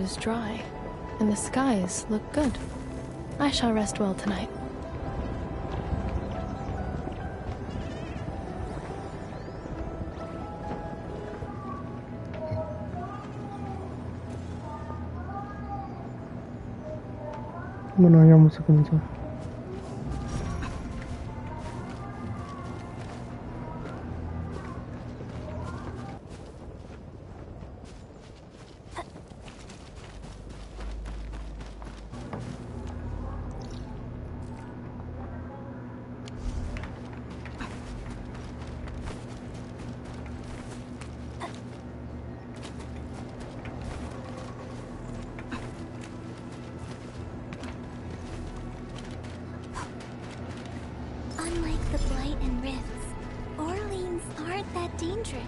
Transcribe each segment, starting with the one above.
is dry, and the skies look good. I shall rest well tonight. Bueno, ya vamos a comenzar. Unlike the Blight and Rifts, Orleans aren't that dangerous.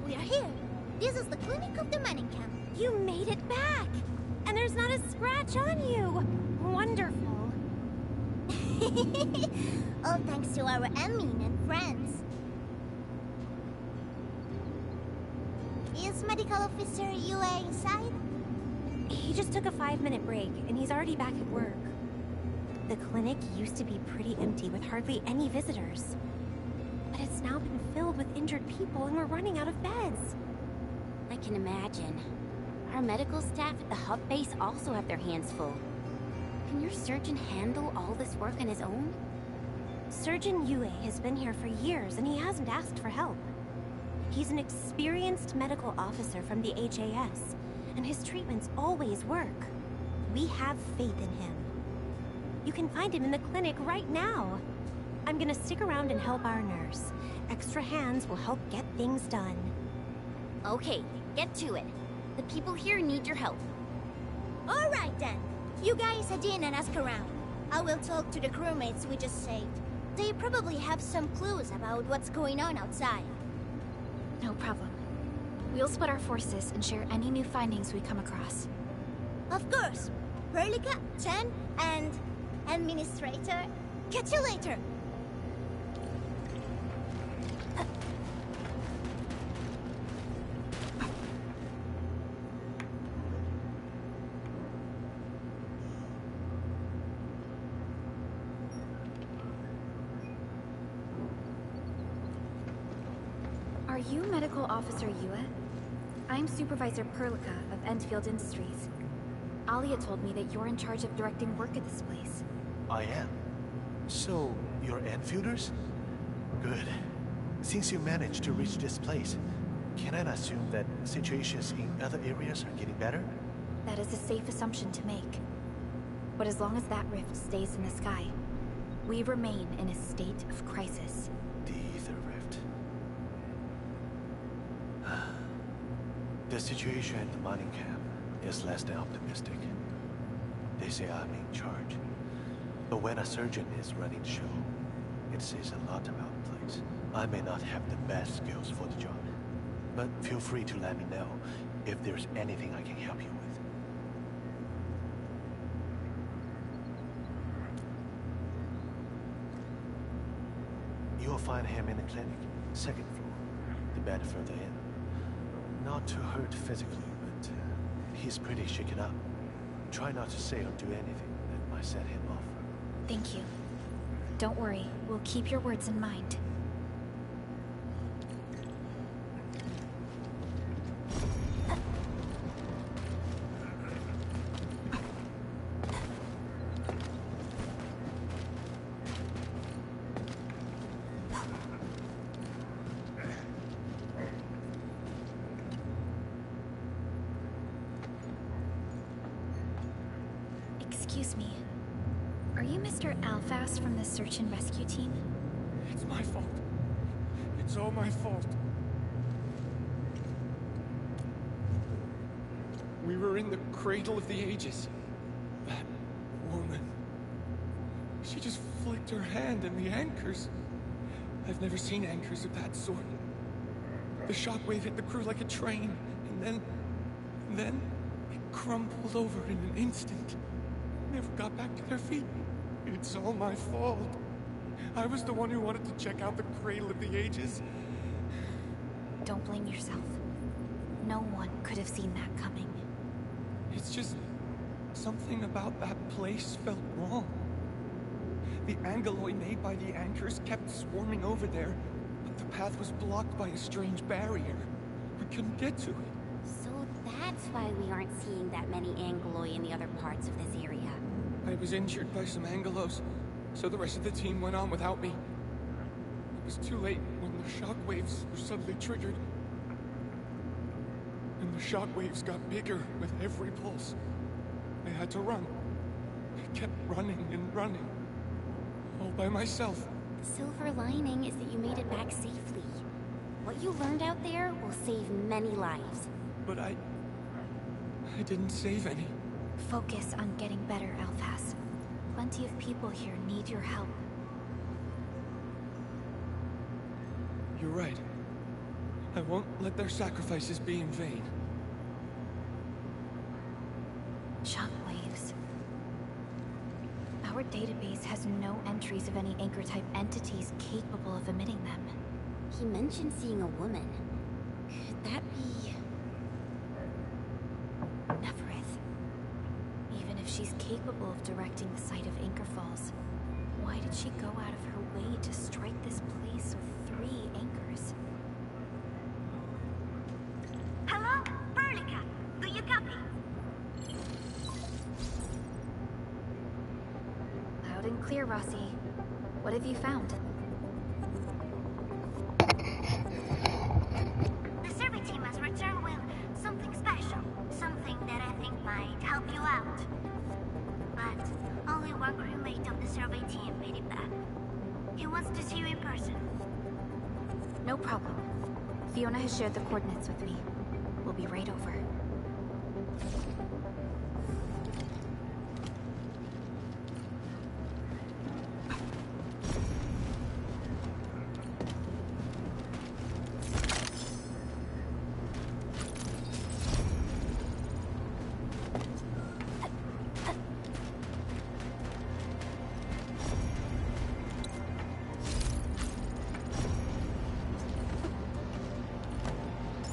We are here. This is the clinic of the mining camp. You made it back! And there's not a scratch on you! Wonderful. All thanks to our admin and friends. Is Medical Officer UA inside? He just took a 5-minute break, and he's already back at work. The clinic used to be pretty empty with hardly any visitors. But it's now been filled with injured people, and we're running out of beds. I can imagine. Our medical staff at the hub base also have their hands full. Can your surgeon handle all this work on his own? Surgeon Yue has been here for years, and he hasn't asked for help. He's an experienced medical officer from the HAS, and his treatments always work. We have faith in him. You can find him in the clinic right now. I'm gonna stick around and help our nurse. Extra hands will help get things done. Okay, get to it. The people here need your help. All right then. You guys head in and ask around. I will talk to the crewmates we just saved. They probably have some clues about what's going on outside. No problem. We'll split our forces and share any new findings we come across. Of course. Perlica, Chen, and Administrator. Catch you later. Are you Medical Officer Yue? I'm Supervisor Perlica of Endfield Industries. Alia told me that you're in charge of directing work at this place. I am. So, you're Enfielders? Good. Since you managed to reach this place, can I assume that situations in other areas are getting better? That is a safe assumption to make. But as long as that rift stays in the sky, we remain in a state of crisis. The Ether Rift. The situation at the mining camp is less than optimistic. They say I'm in charge. But when a surgeon is running the show, it says a lot about the place. I may not have the best skills for the job, but feel free to let me know if there's anything I can help you with. You'll find him in the clinic, second floor, the bed further in. Not too hurt physically, but he's pretty shaken up. Try not to say or do anything that might set him off. Thank you. Don't worry, we'll keep your words in mind. Excuse me. Are you Mr. Alfast from the search and rescue team? It's my fault. It's all my fault. We were in the cradle of the ages. That woman. She just flicked her hand and the anchors. I've never seen anchors of that sort. The shockwave hit the crew like a train, and then it crumpled over in an instant. Never got back to their feet. It's all my fault. I was the one who wanted to check out the cradle of the ages. Don't blame yourself. No one could have seen that coming. It's just something about that place felt wrong. The angeloy made by the anchors kept swarming over there, but the path was blocked by a strange barrier. We couldn't get to it. So that's why we aren't seeing that many angeloy in the other parts of this area. I was injured by some angelos, so the rest of the team went on without me. It was too late when the shockwaves were suddenly triggered. And the shockwaves got bigger with every pulse. I had to run. I kept running and running. All by myself. The silver lining is that you made it back safely. What you learned out there will save many lives. But I didn't save any. Focus on getting better, Alfast. Plenty of people here need your help. You're right. I won't let their sacrifices be in vain. Shockwaves. Our database has no entries of any anchor-type entities capable of emitting them. He mentioned seeing a woman. Could that be... Neverith. Even if she's capable of directing the site of anchor falls, why did she go out of her way to strike this place with 3 anchors? Hello? Perlica, do you copy? Loud and clear, Rossi. What have you found? The survey team has returned with something special. Something that I think might help you out. But only one crewmate of the survey team made it back. He wants to see you in person. No problem. Fiona has shared the coordinates with me. We'll be right over.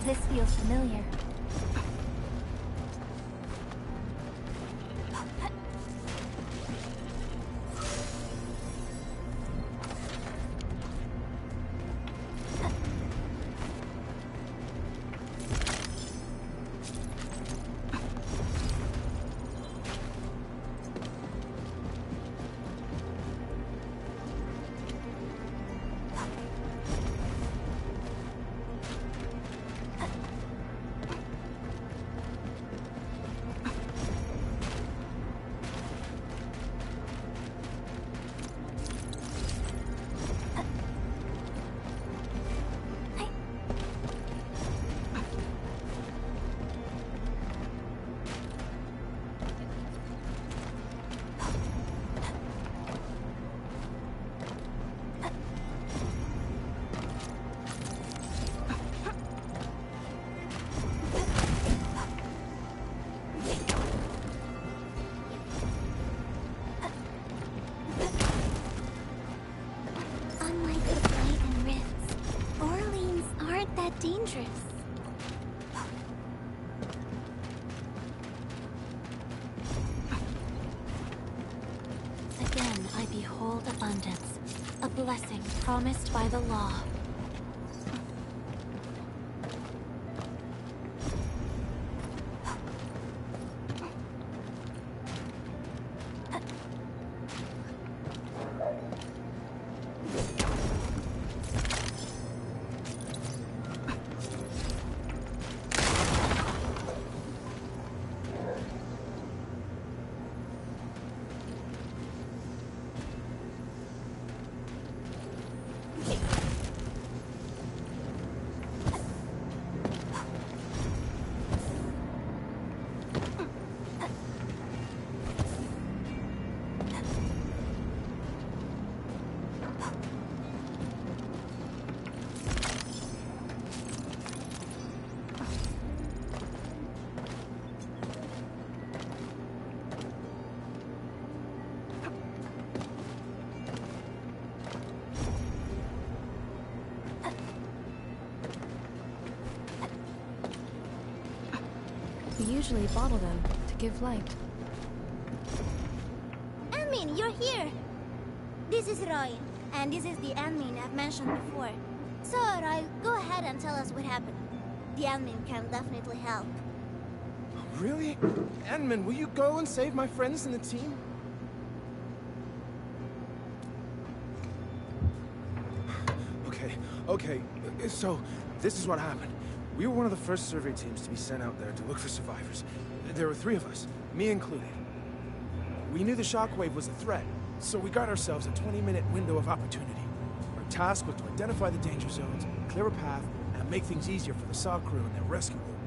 This feels familiar. dangerous. Again, I behold abundance, a blessing promised by the law. We usually bottle them to give light. Admin, you're here! This is Roy, and this is the admin I've mentioned before. So, Roy, go ahead and tell us what happened. The admin can definitely help. Really? Admin, will you go and save my friends and the team? Okay, so this is what happened. We were one of the first survey teams to be sent out there to look for survivors. There were 3 of us, me included. We knew the shockwave was a threat, so we got ourselves a 20-minute window of opportunity. Our task was to identify the danger zones, clear a path, and make things easier for the SAW crew and their rescue group.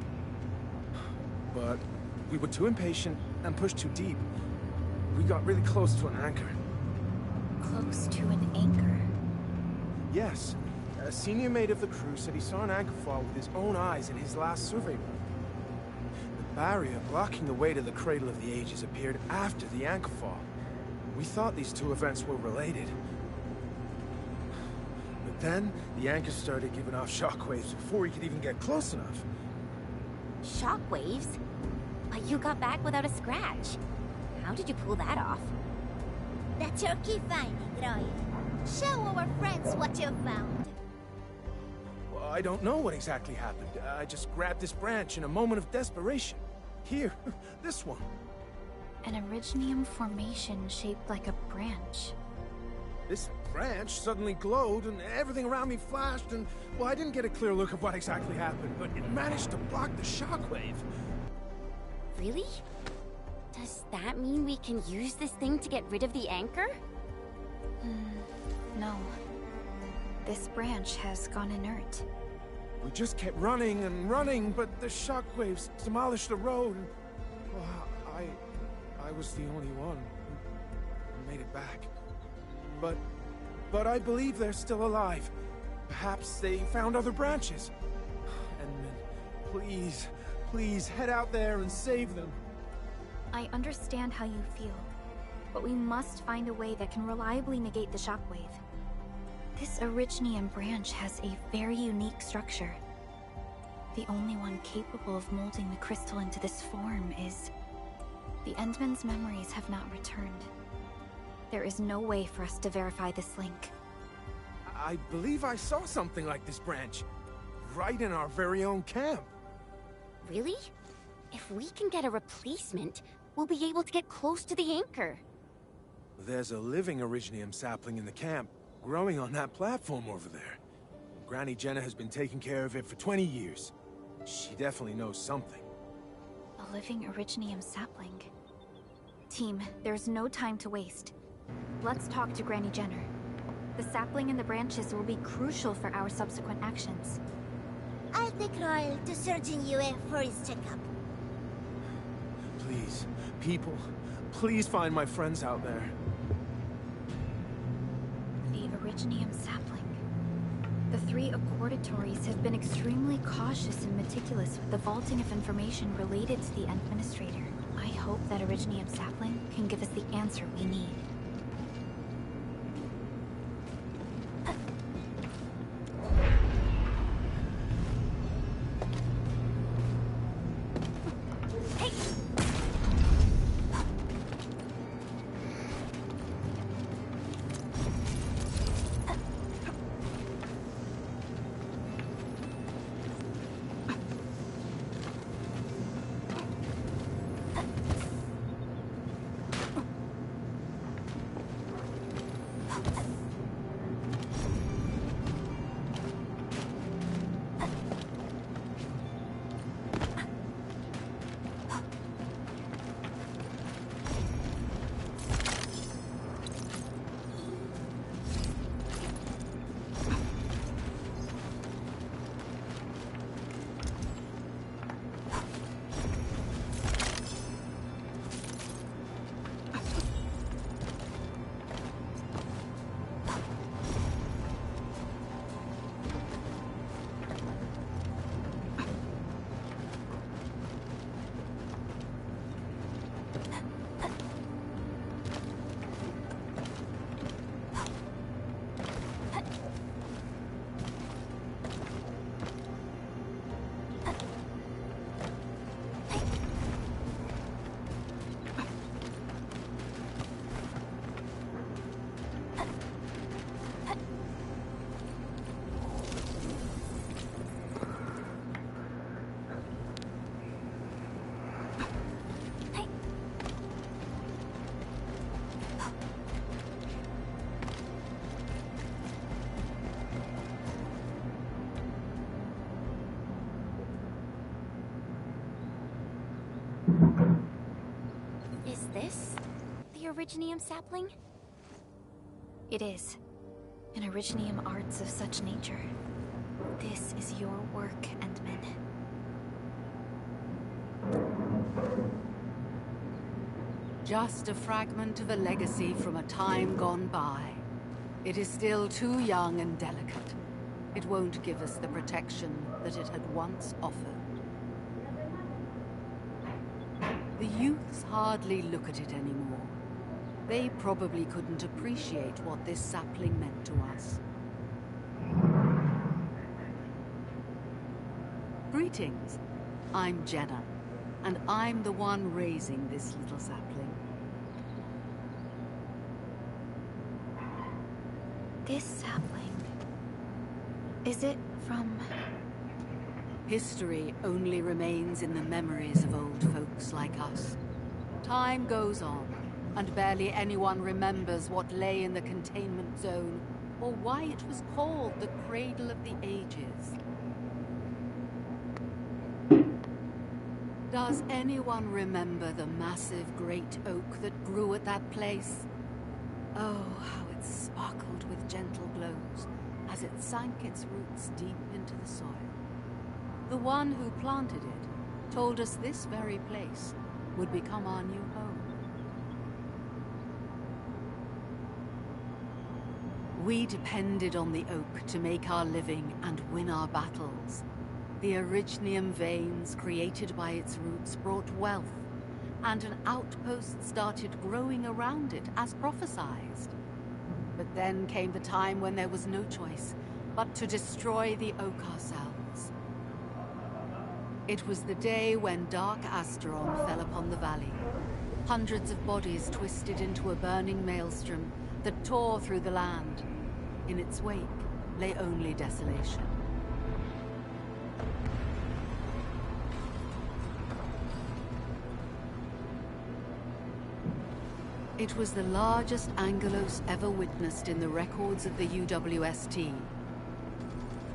But we were too impatient and pushed too deep. We got really close to an anchor. Close to an anchor? Yes. A senior mate of the crew said he saw an anchor fall with his own eyes in his last survey run. The barrier blocking the way to the Cradle of the Ages appeared after the anchor fall. We thought these 2 events were related. But then, the anchor started giving off shockwaves before he could even get close enough. Shockwaves? But you got back without a scratch. How did you pull that off? That's your key finding, Roy. Show our friends what you've found. Well, I don't know what exactly happened. I just grabbed this branch in a moment of desperation. Here, this one. An originium formation shaped like a branch. This branch suddenly glowed and everything around me flashed and, well, I didn't get a clear look of what exactly happened, but it managed to block the shockwave. Really? Does that mean we can use this thing to get rid of the anchor? No. This branch has gone inert. We just kept running and running, but the shockwaves demolished the road. Well, I was the only one who made it back. But I believe they're still alive. Perhaps they found other branches. And please head out there and save them. I understand how you feel, but we must find a way that can reliably negate the shockwave. This originium branch has a very unique structure. The only one capable of molding the crystal into this form is... The Endman's memories have not returned. There is no way for us to verify this link. I believe I saw something like this branch. Right in our very own camp. Really? If we can get a replacement, we'll be able to get close to the anchor. There's a living originium sapling in the camp, growing on that platform over there. Granny Jenna has been taking care of it for 20 years. She definitely knows something. A living originium sapling. Team, there's no time to waste. Let's talk to Granny Jenner. The sapling and the branches will be crucial for our subsequent actions. I'll take Royal to Surgeon Yue for his checkup. Please, people, please find my friends out there. The originium sapling. The 3 Accordatories have been extremely cautious and meticulous with the vaulting of information related to the Administrator. I hope that originium sapling can give us the answer we need. Is this the Originium sapling? It is. An Originium arts of such nature. This is your work, Endman. Just a fragment of a legacy from a time gone by. It is still too young and delicate. It won't give us the protection that it had once offered. The youths hardly look at it anymore. They probably couldn't appreciate what this sapling meant to us. Greetings. I'm Jenna, and I'm the one raising this little sapling. This sapling... is it from... History only remains in the memories of old folks like us. Time goes on, and barely anyone remembers what lay in the containment zone, or why it was called the Cradle of the Ages. Does anyone remember the massive great oak that grew at that place? Oh, how it sparkled with gentle glows as it sank its roots deep into the soil. The one who planted it told us this very place would become our new home. We depended on the oak to make our living and win our battles. The Originium veins created by its roots brought wealth, and an outpost started growing around it as prophesized. But then came the time when there was no choice but to destroy the oak ourselves. It was the day when dark Asteron fell upon the valley. Hundreds of bodies twisted into a burning maelstrom that tore through the land. In its wake lay only desolation. It was the largest Angelos ever witnessed in the records of the UWST.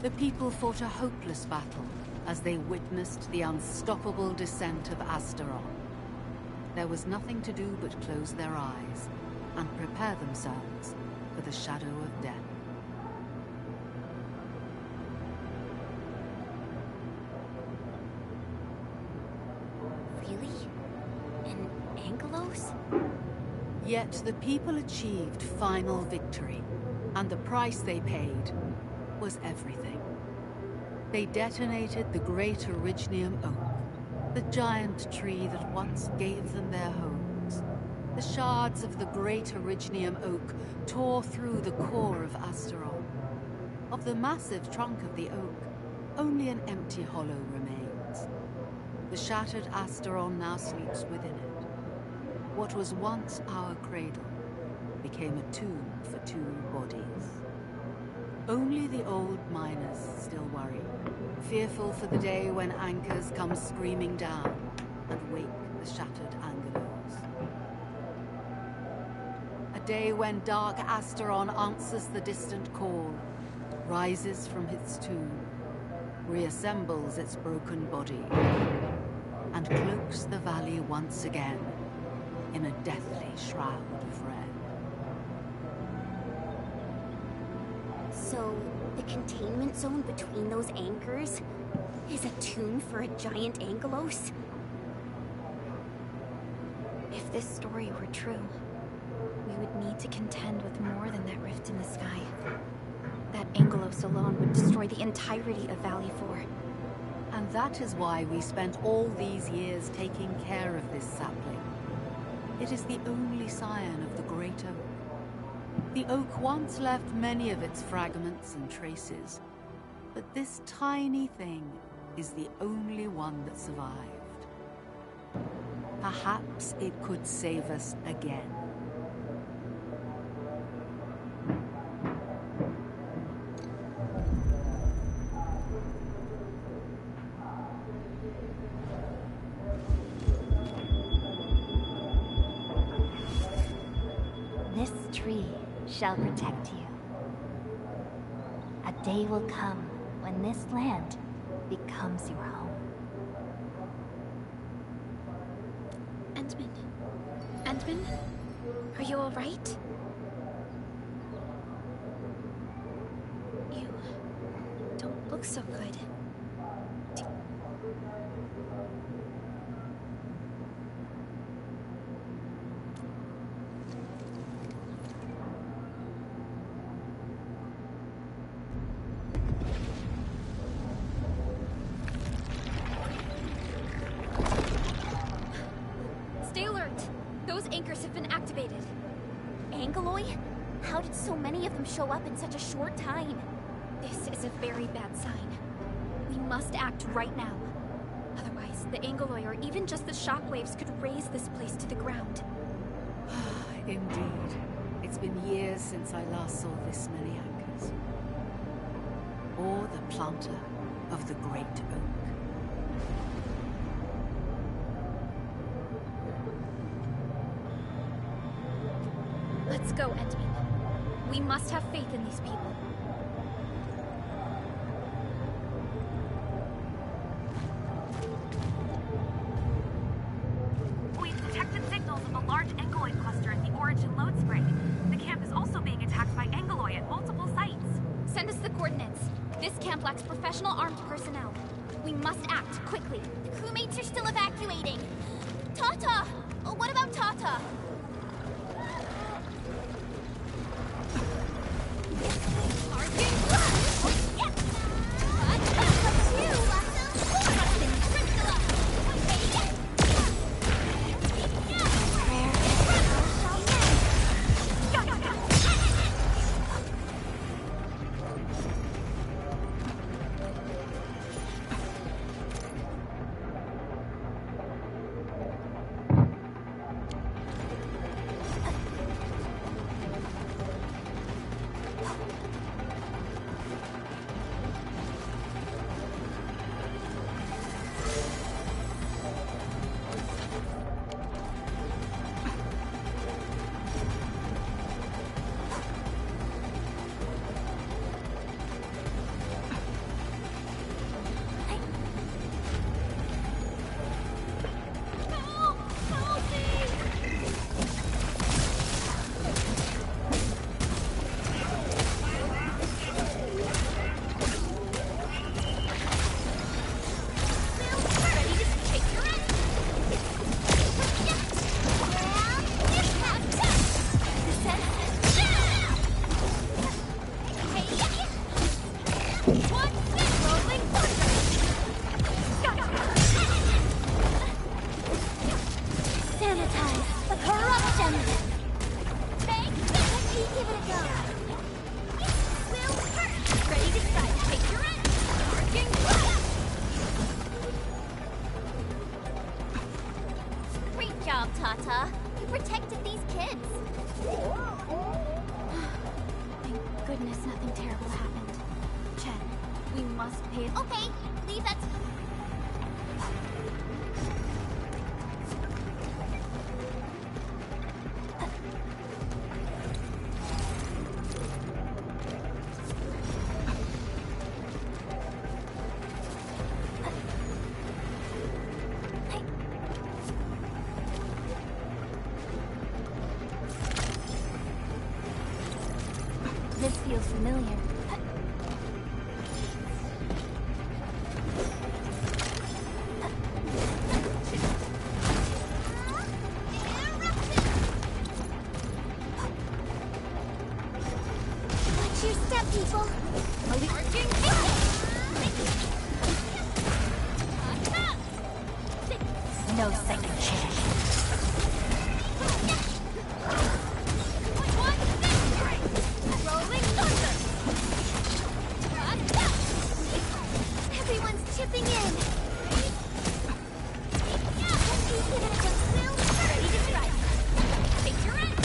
The people fought a hopeless battle as they witnessed the unstoppable descent of Asteron. There was nothing to do but close their eyes and prepare themselves for the shadow of death. Really? In Angelos? Yet the people achieved final victory, and the price they paid was everything. They detonated the great Originium oak, the giant tree that once gave them their homes. The shards of the great Originium oak tore through the core of Asteron. Of the massive trunk of the oak, only an empty hollow remains. The shattered Asteron now sleeps within it. What was once our cradle became a tomb for two bodies. Only the old miners still worry, fearful for the day when anchors come screaming down and wake the shattered Angelos. A day when dark Asteron answers the distant call, rises from its tomb, reassembles its broken body, and cloaks the valley once again in a deathly shroud of red. So, the containment zone between those anchors is a tomb for a giant Angelos? If this story were true, we would need to contend with more than that rift in the sky. That Angelos alone would destroy the entirety of Valley 4. And that is why we spent all these years taking care of this sapling. It is the only scion of the great oak. The oak once left many of its fragments and traces, but this tiny thing is the only one that survived. Perhaps it could save us again. This tree shall protect you. A day will come when this land becomes your home. Endman. Endman? Are you alright? You don't look so good. Stay alert! Those anchors have been activated. Angloy? How did so many of them show up in such a short time? This is a very bad sign. We must act right now. Otherwise, the Angloy or even just the shockwaves could raze this place to the ground. Indeed. It's been years since I last saw this many anchors. Or the planter of the Great Oak. Let's go, Endman. We must have faith in these people. We've detected signals of a large Angloid cluster at the Origin load spring. The camp is also being attacked by Angloid at multiple sites. Send us the coordinates. This camp lacks professional armed personnel. We must act quickly. The crewmates are still evacuating. Tata! Oh, what about Tata? Tata. You protected these kids. Thank goodness nothing terrible happened. Chen, we must pay it. Okay, leave that to the... This feels familiar. Watch your step, people. No second chance. Everyone's chipping in. Ready to strike. Take your end.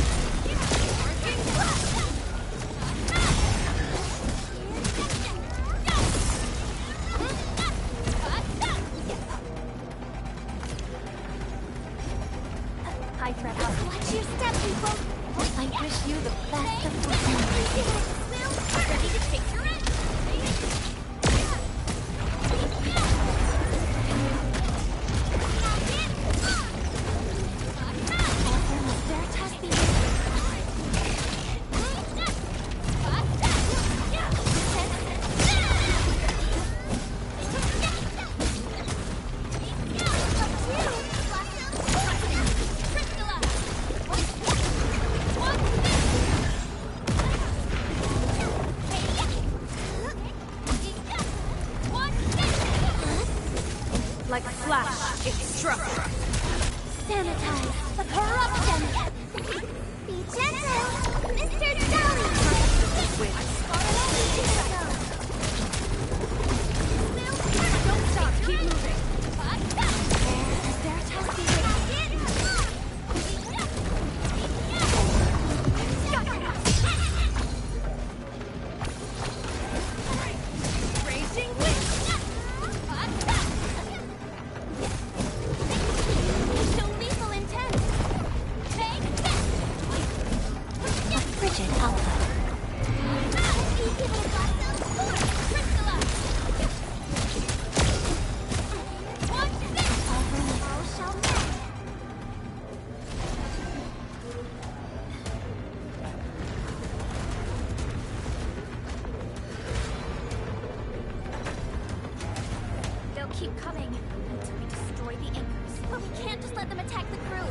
Like flash, it struck. Sanitize the corruption! Be gentle, Mr. Dolly! Don't stop, keep moving. Keep coming until we destroy the anchors. But we can't just let them attack the crew.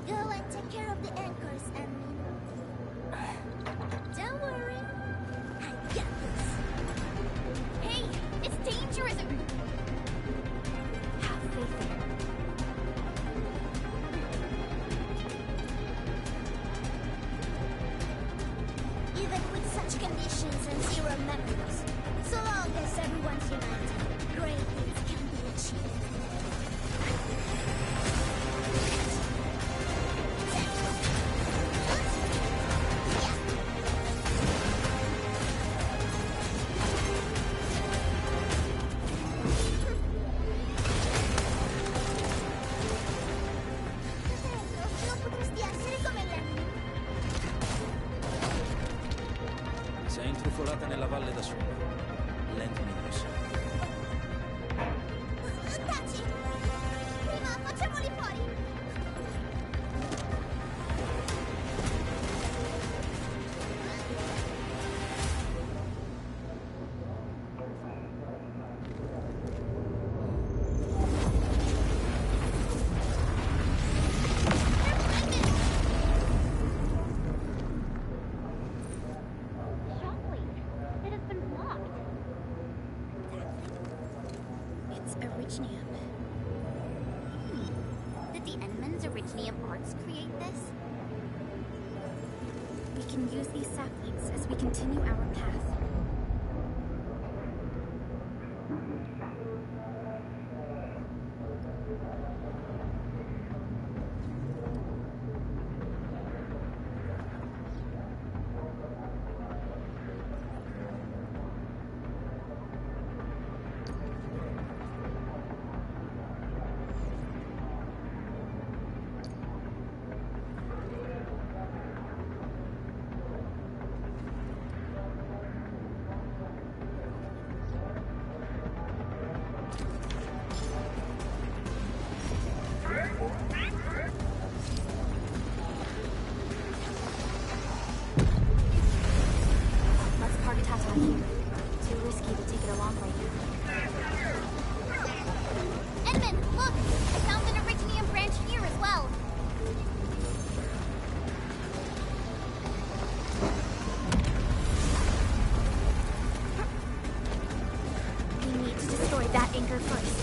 Go and take care of the anchors, don't worry. I got this. Hey, it's dangerous. Have faith in her. Even with such conditions and zero members, so long as everyone's united, great things can be achieved. No potresti essere come lei. Si è intrufolata nella valle da sola. Endfield. Taci! Prima facciamoli fuori! It has been blocked. It's Originium. Did the Enman's Originium arts create this? We can use these saplings as we continue our path. Let's park Tata here. Too risky to take it along right now. Edmund, look! I found an Originium branch here as well. We need to destroy that anchor first.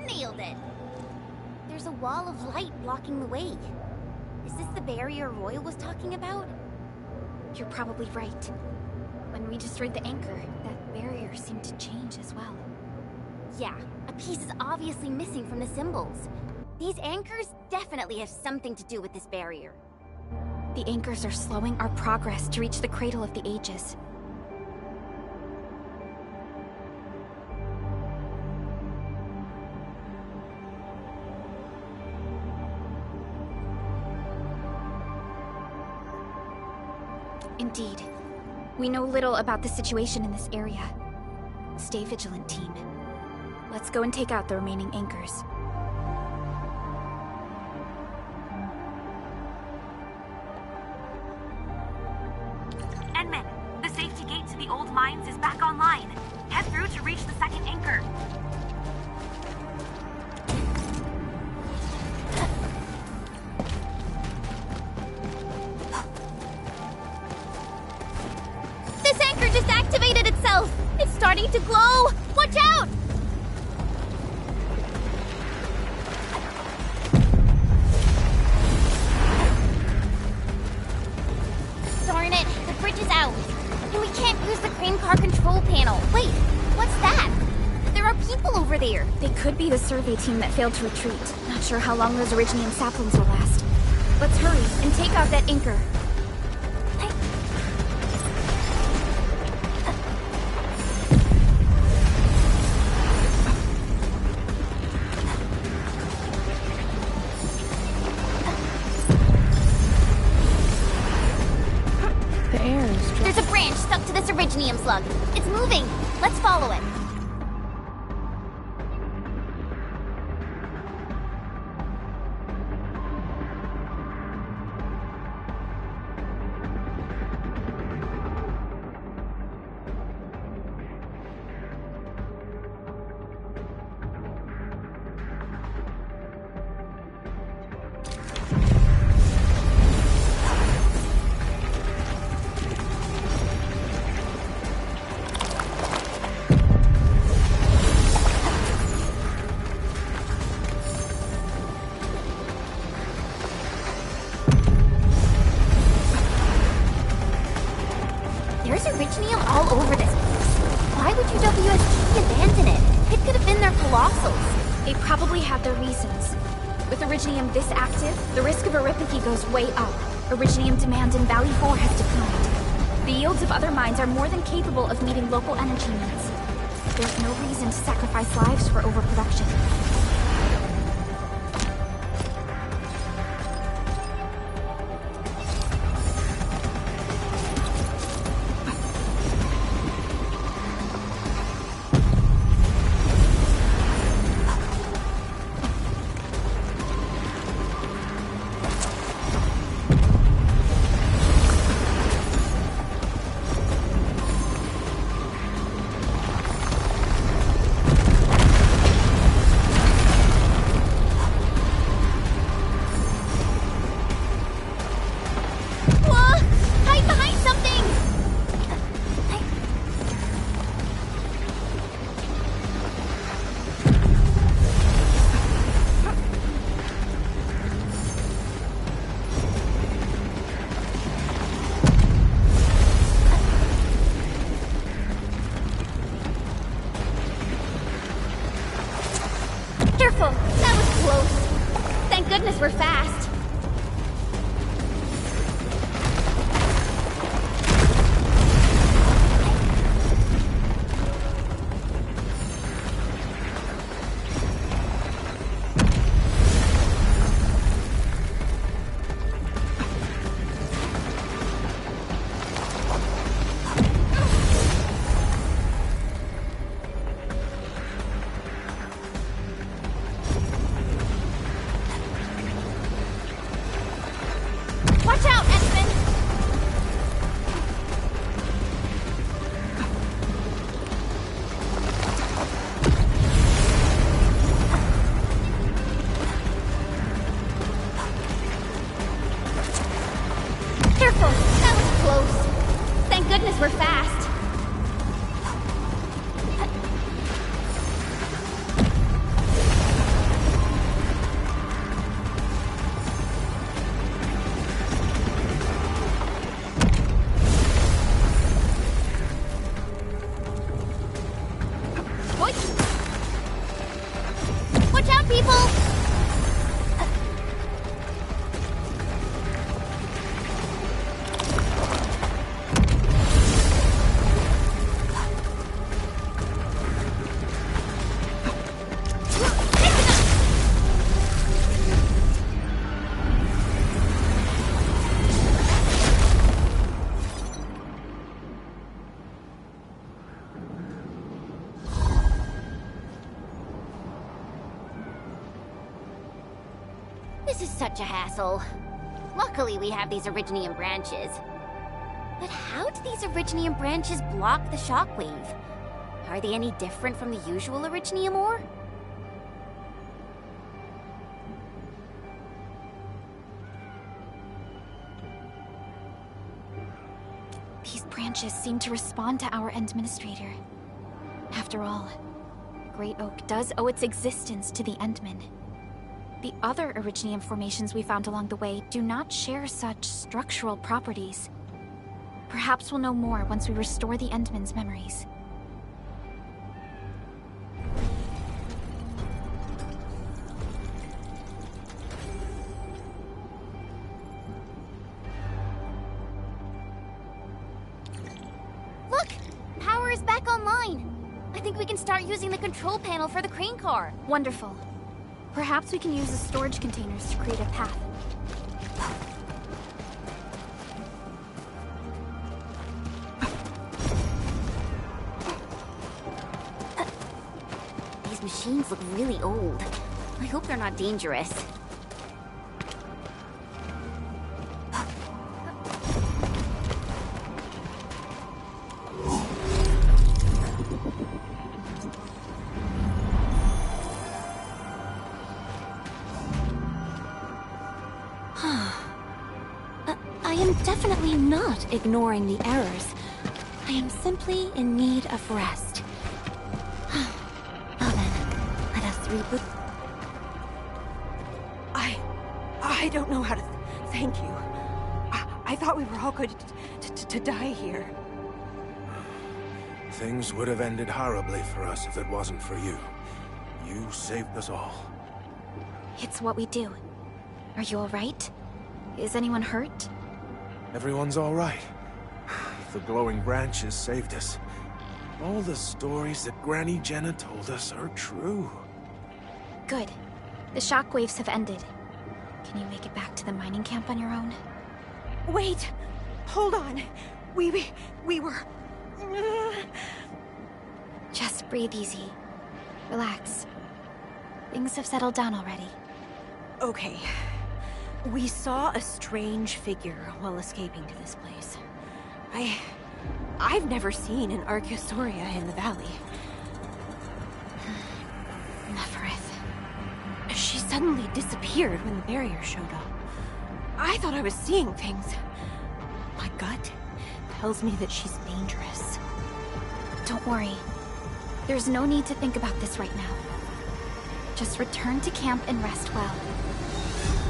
Nailed it. There's a wall of light blocking the way. Is this the barrier Royal was talking about? You're probably right. When we destroyed the anchor, that barrier seemed to change as well. Yeah, a piece is obviously missing from the symbols. These anchors definitely have something to do with this barrier. The anchors are slowing our progress to reach the cradle of the ages. Indeed. We know little about the situation in this area. Stay vigilant, team. Let's go and take out the remaining anchors. Enman, the safety gate to the old mines is back online. Head through to reach the second anchor. This anchor just activated itself! It's starting to glow! Watch out! Darn it, the bridge is out. And we can't use the crane car control panel. Wait, what's that? There are people over there. They could be the survey team that failed to retreat. Not sure how long those Originium saplings will last. Let's hurry and take out that anchor. The air is dry. There's a branch stuck to this Originium slug. It's moving. Let's follow it. There's Originium all over this place. Why would UWSG abandon it? It could have been their colossals. They probably had their reasons. With Originium this active, the risk of arithmetic goes way up. Originium demand in Valley 4 has declined. The yields of other mines are more than capable of meeting local energy needs. There's no reason to sacrifice lives for overproduction. Careful! That was close. Thank goodness we're fast. Watch out, X-Men! Careful! That was close. Thank goodness we're fast. Watch out, people! such a hassle. Luckily, we have these Originium branches. But how do these Originium branches block the shockwave? Are they any different from the usual Originium ore? These branches seem to respond to our Endministrator. After all, the Great Oak does owe its existence to the Endmen. The other Originium formations we found along the way do not share such structural properties. Perhaps we'll know more once we restore the Endmen's memories. Look! Power is back online! I think we can start using the control panel for the crane car. Wonderful. Perhaps we can use the storage containers to create a path. These machines look really old. I hope they're not dangerous. Definitely not ignoring the errors. I am simply in need of rest. Well then, let us reboot. I don't know how to thank you. I thought we were all going to die here. Things would have ended horribly for us if it wasn't for you. You saved us all. It's what we do. Are you all right? Is anyone hurt? Everyone's all right. The glowing branches saved us. All the stories that Granny Jenna told us are true. Good. The shockwaves have ended. Can you make it back to the mining camp on your own? Wait! Hold on! We were... Just breathe easy. Relax. Things have settled down already. Okay. We saw a strange figure while escaping to this place. I've never seen an Archosaurus in the valley. Nefereth. She suddenly disappeared when the barrier showed up. I thought I was seeing things. My gut tells me that she's dangerous. Don't worry. There's no need to think about this right now. Just return to camp and rest well.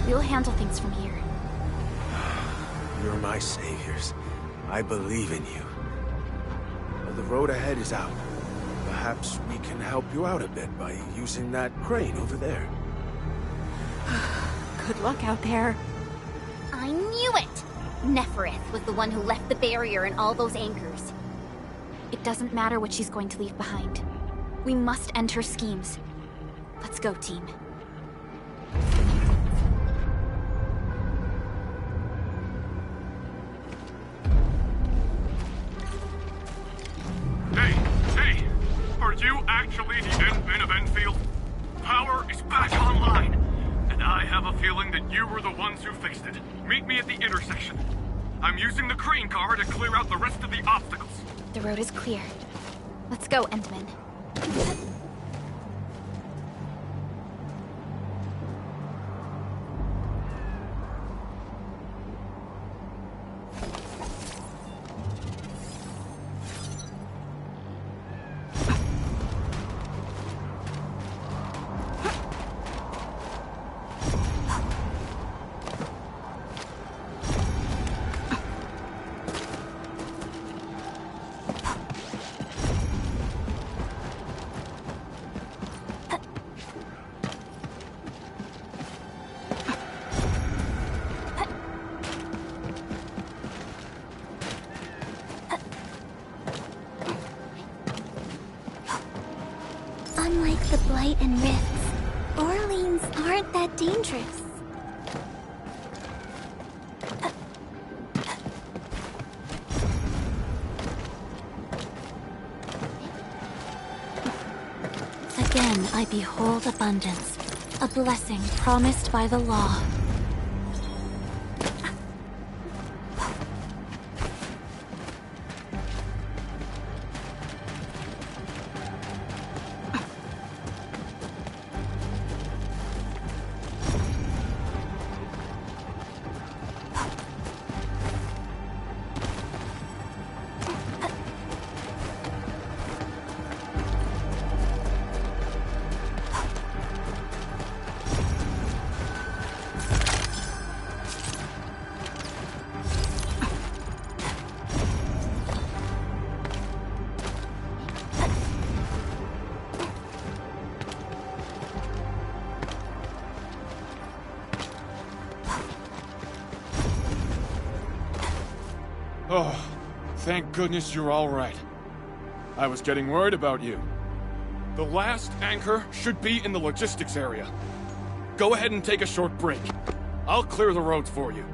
We'll handle things from here. You're my saviors. I believe in you. The road ahead is out. Perhaps we can help you out a bit by using that crane over there. Good luck out there. I knew it! Nefereth was the one who left the barrier and all those anchors. It doesn't matter what she's going to leave behind. We must end her schemes. Let's go, team. Hey! Are you actually the Endman of Endfield? Power is back online, and I have a feeling that you were the ones who fixed it. Meet me at the intersection. I'm using the crane car to clear out the rest of the obstacles. The road is clear. Let's go, Endman. Unlike the Blight and Rifts, Orleans aren't that dangerous. Again, I behold abundance, a blessing promised by the law. Oh, thank goodness you're all right. I was getting worried about you. The last anchor should be in the logistics area. Go ahead and take a short break. I'll clear the roads for you.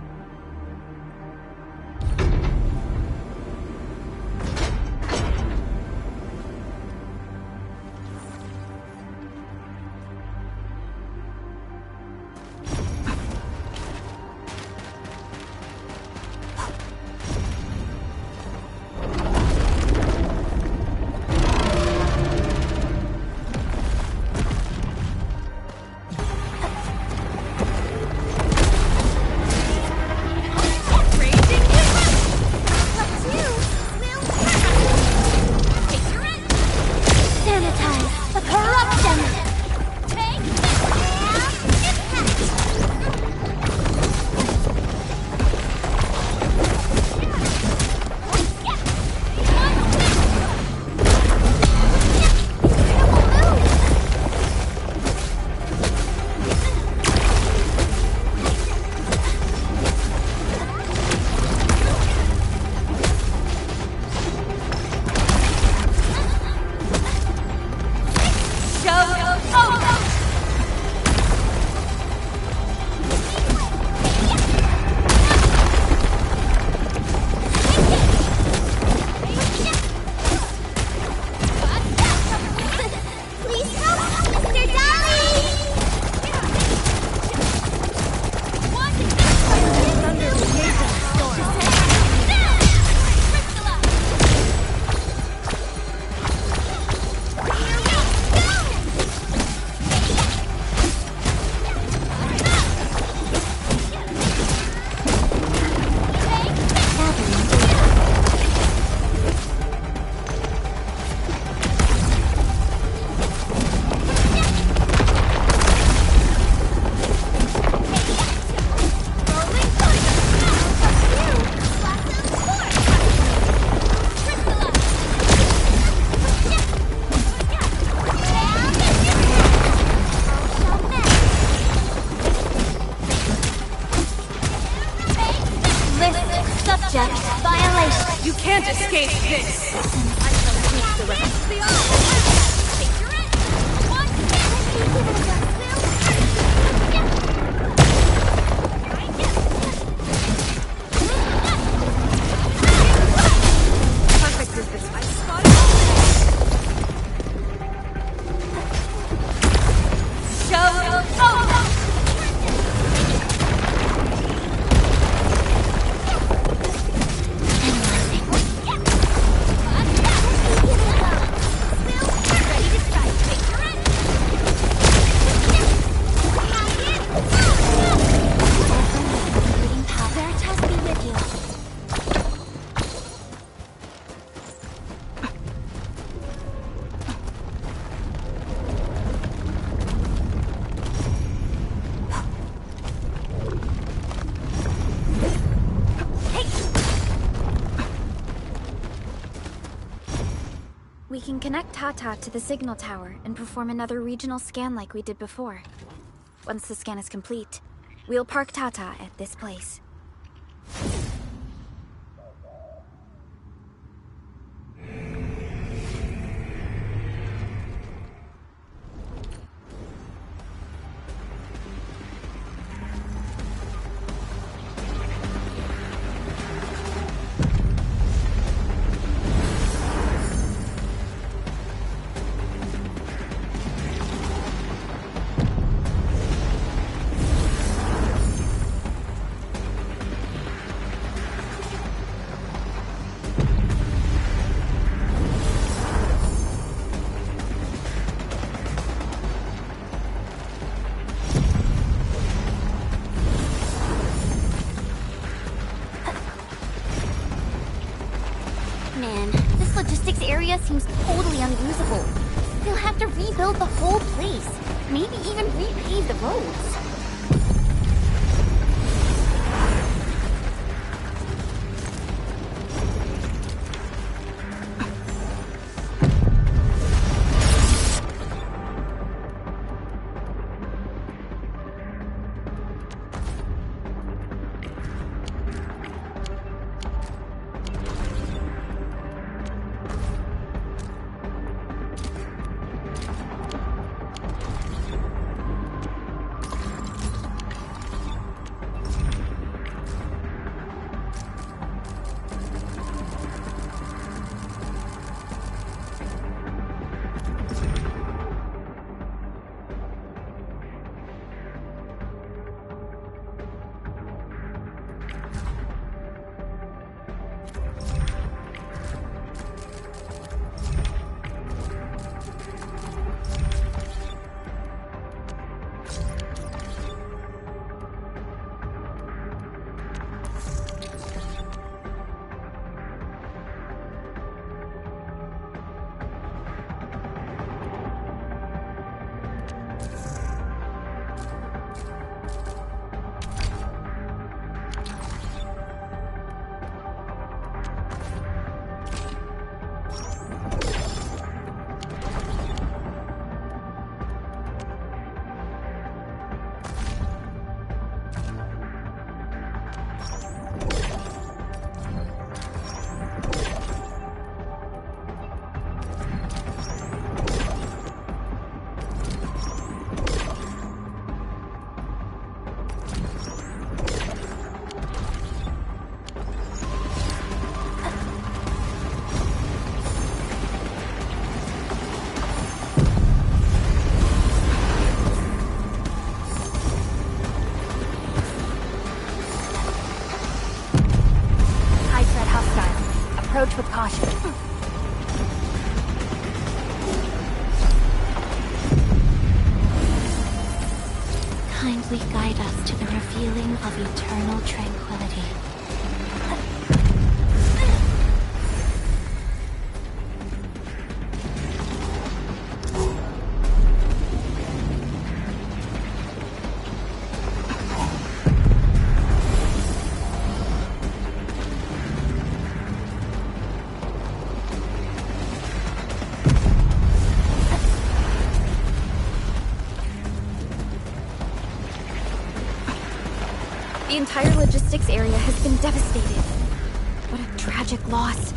You can't escape this! Perfect is this. I spotted. We can connect Tata to the signal tower and perform another regional scan like we did before. Once the scan is complete, we'll park Tata at this place. Seems totally unusable. They'll have to rebuild the whole place. Maybe even repave the roads. Approach with caution. Kindly guide us to the revealing of eternal tranquility. The entire logistics area has been devastated. What a tragic loss.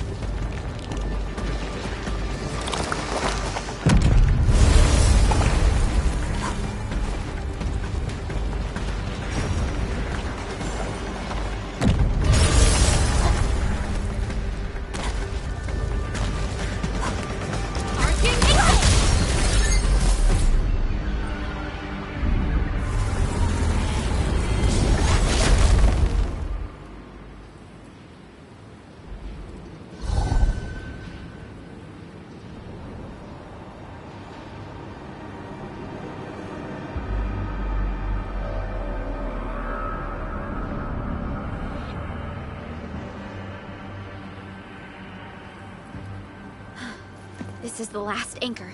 This is the last anchor.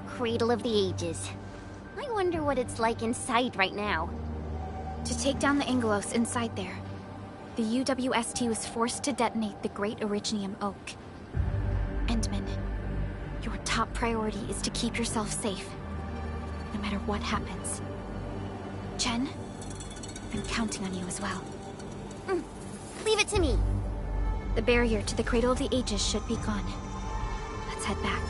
Cradle of the Ages. I wonder what it's like inside right now. To take down the Angelos inside there, the UWST was forced to detonate the Great Originium Oak. Endman, your top priority is to keep yourself safe, no matter what happens. Chen, I'm counting on you as well. Leave it to me. The barrier to the Cradle of the Ages should be gone. Let's head back.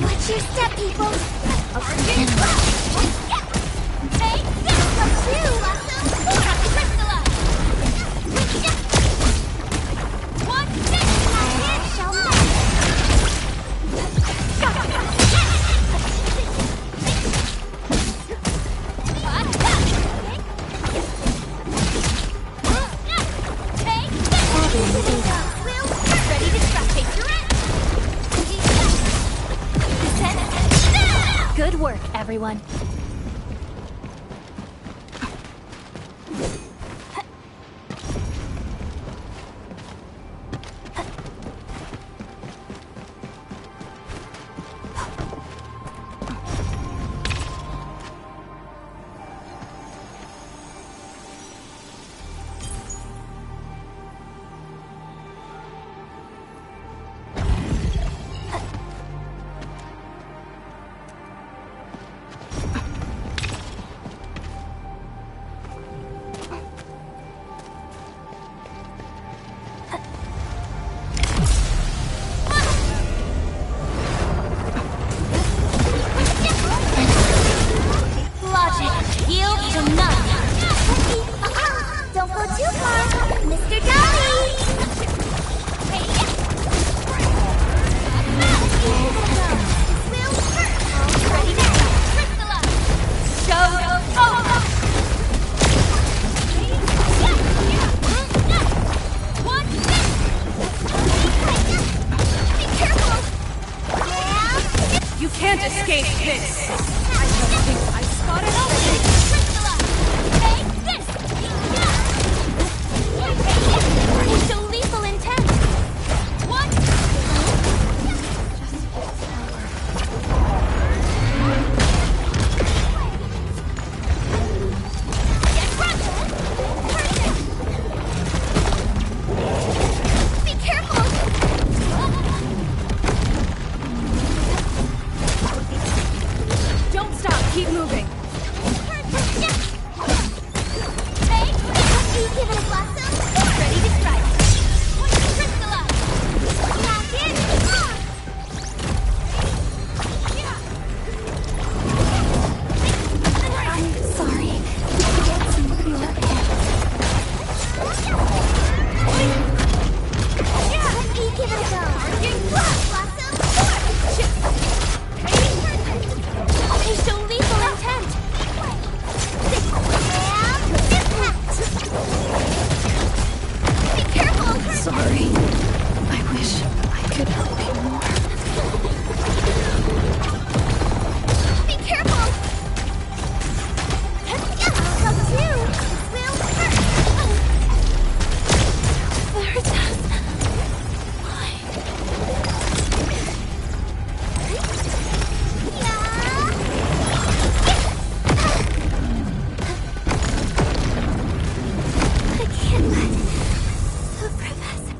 Watch your step, people! Take this from you! Watch this! I shall ready to stop. Take your end! Good work, everyone. sorry. I wish I could help you more. Be careful! I'll help you! Will hurt! Veritas! Why? I can't let the Professor.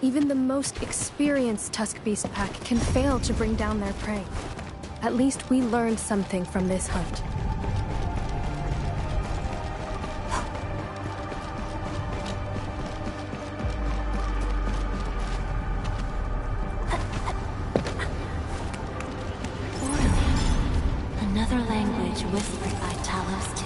Even the most experienced Tusk Beast pack can fail to bring down their prey. At least we learned something from this hunt. Another language whispered by Talos too.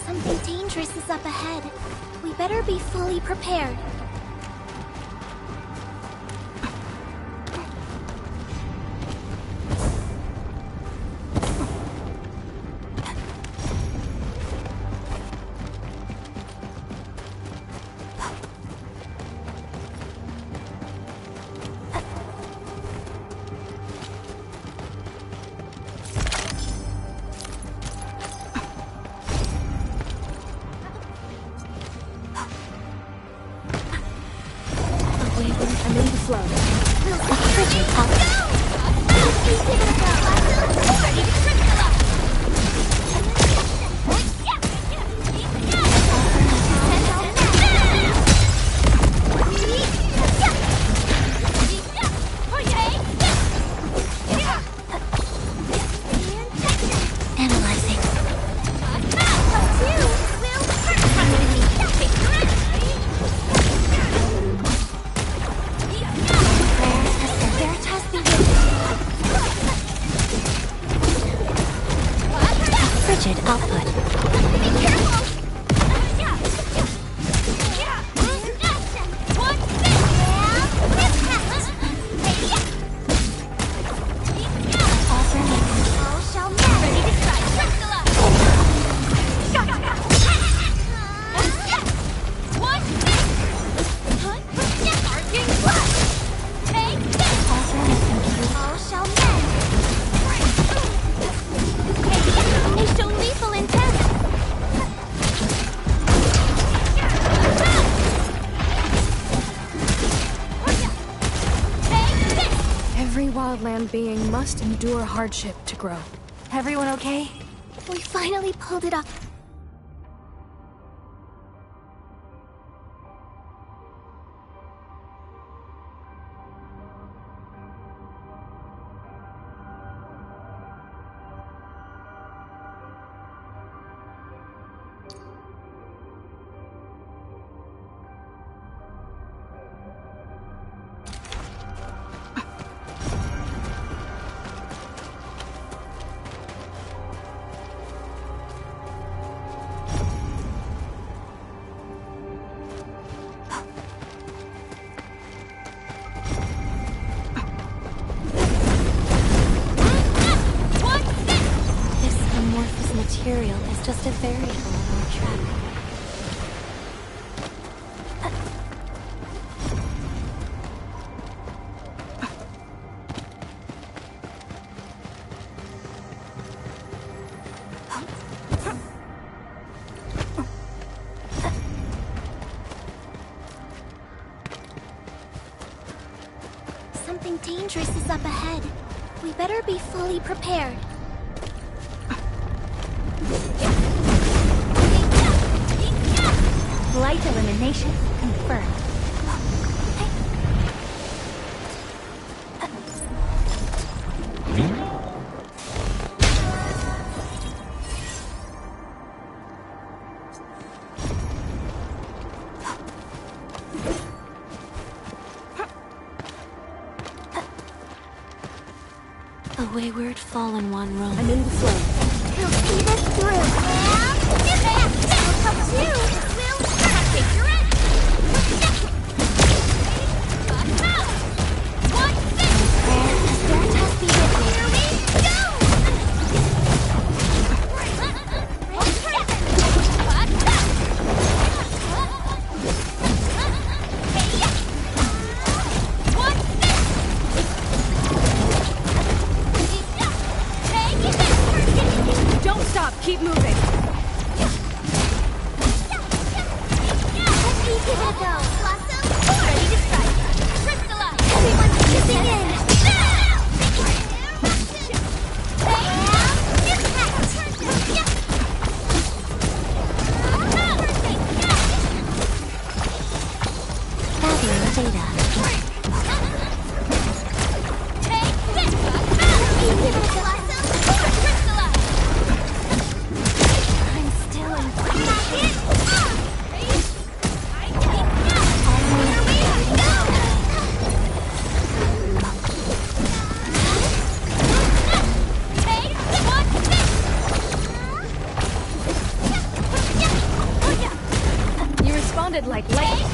Something dangerous is up ahead. We better be fully prepared. I'm in the flow. Analyzing. Frigid output. Be careful! All shall mend. Ready to strike. All shall mend. They show lethal intent. Every wildland being must endure hardship to grow. Everyone okay? We finally pulled it off. Material is just a variable on our track. Something dangerous is up ahead. We better be fully prepared. Light elimination confirmed. A wayward fallen one roam. I'm in the flow. We'll see this through. We'll help you. We'll take your end. Theta. I'm still in You responded like lightning.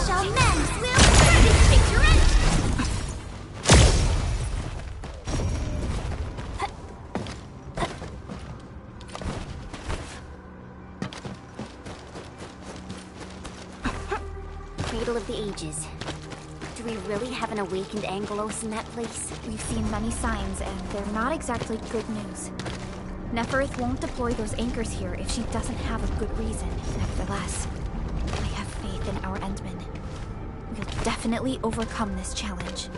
Shall men will take your end. Cradle of the Ages. Do we really have an awakened Angelos in that place? We've seen many signs, and they're not exactly good news. Neferith won't deploy those anchors here if she doesn't have a good reason. Nevertheless, I have faith in our Endmen. We'll definitely overcome this challenge.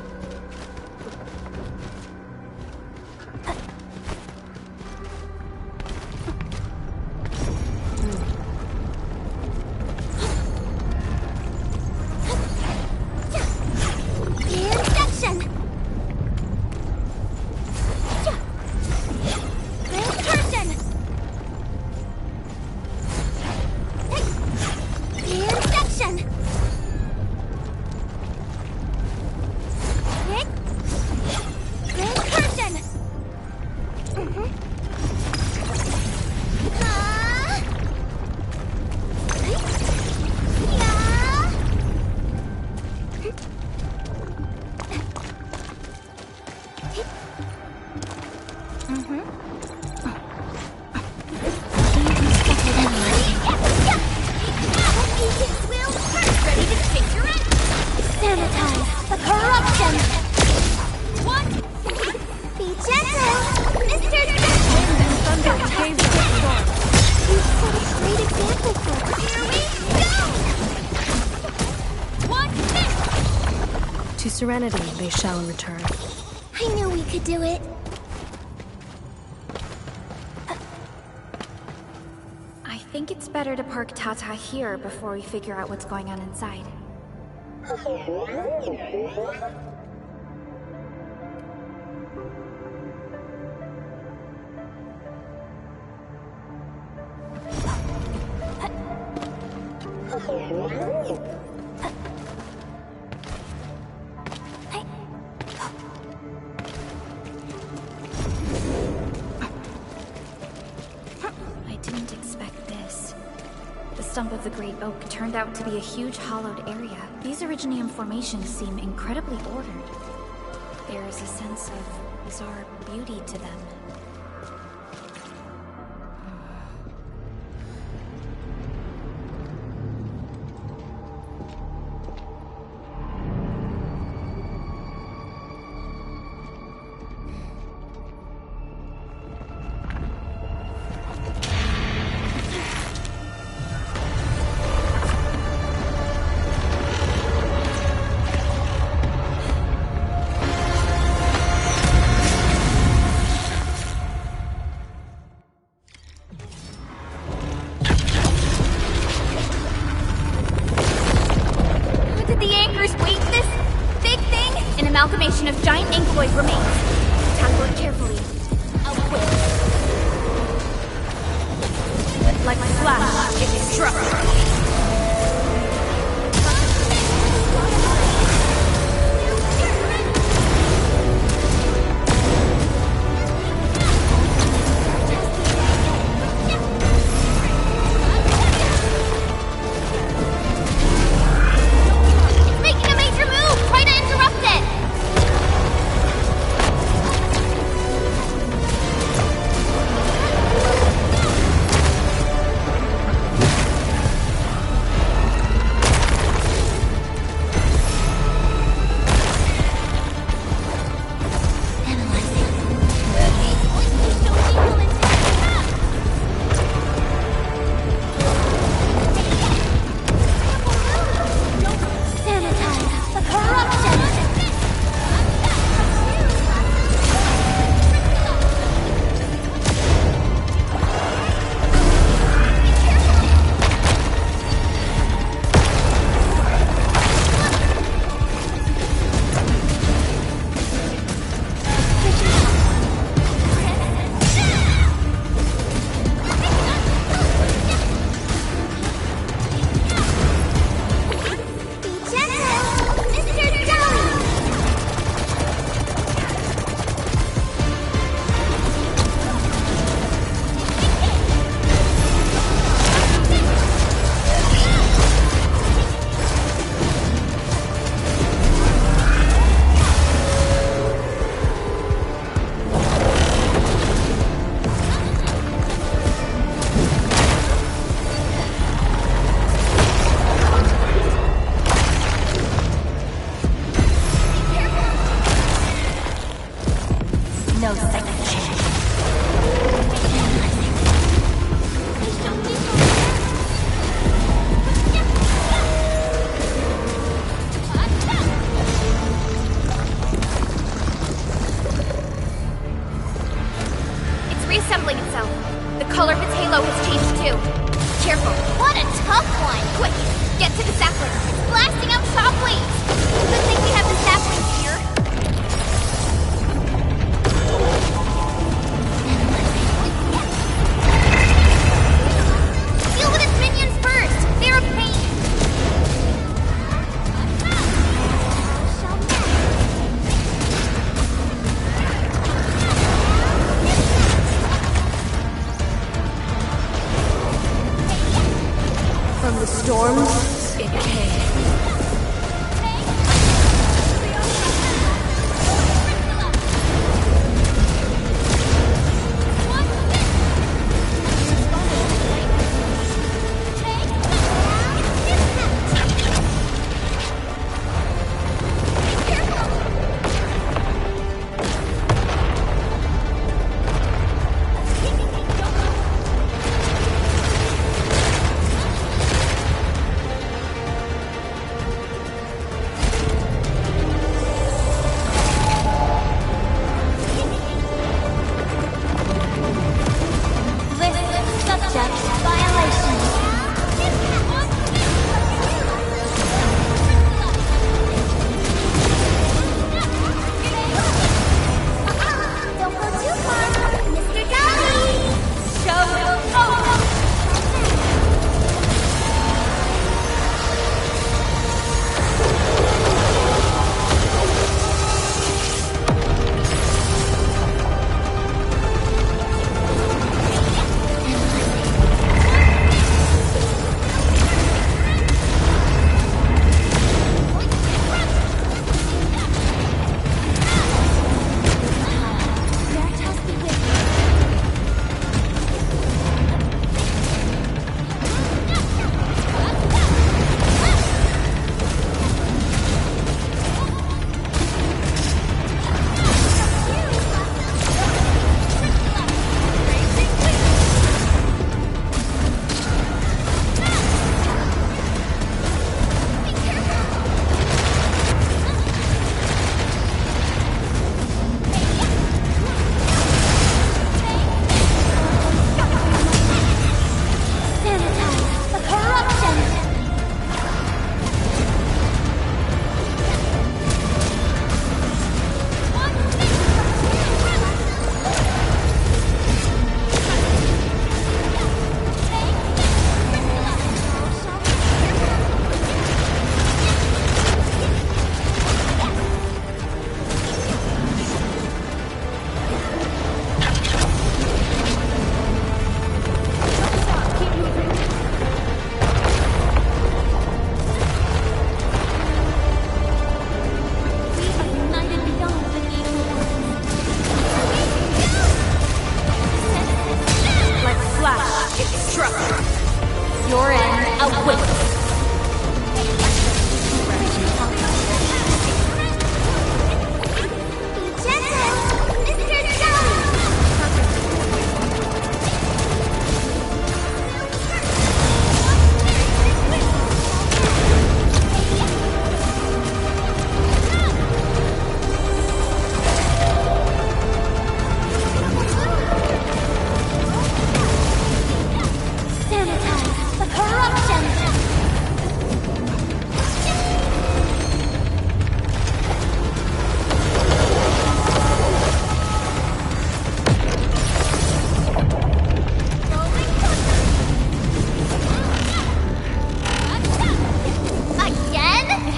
To serenity they shall return. I knew we could do it. I think it's better to park Tata here before we figure out what's going on inside. I didn't expect this. The stump of the great oak turned out to be a huge hollowed area. These Originium formations seem incredibly ordered. There is a sense of bizarre beauty to them. Amalgamation of giant ankyloid remains. Tackle it carefully. I'll quit. Like my flash, it struck.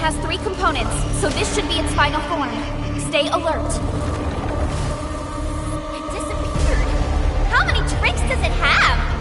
has 3 components, so this should be its final form. Stay alert. It disappeared. How many tricks does it have?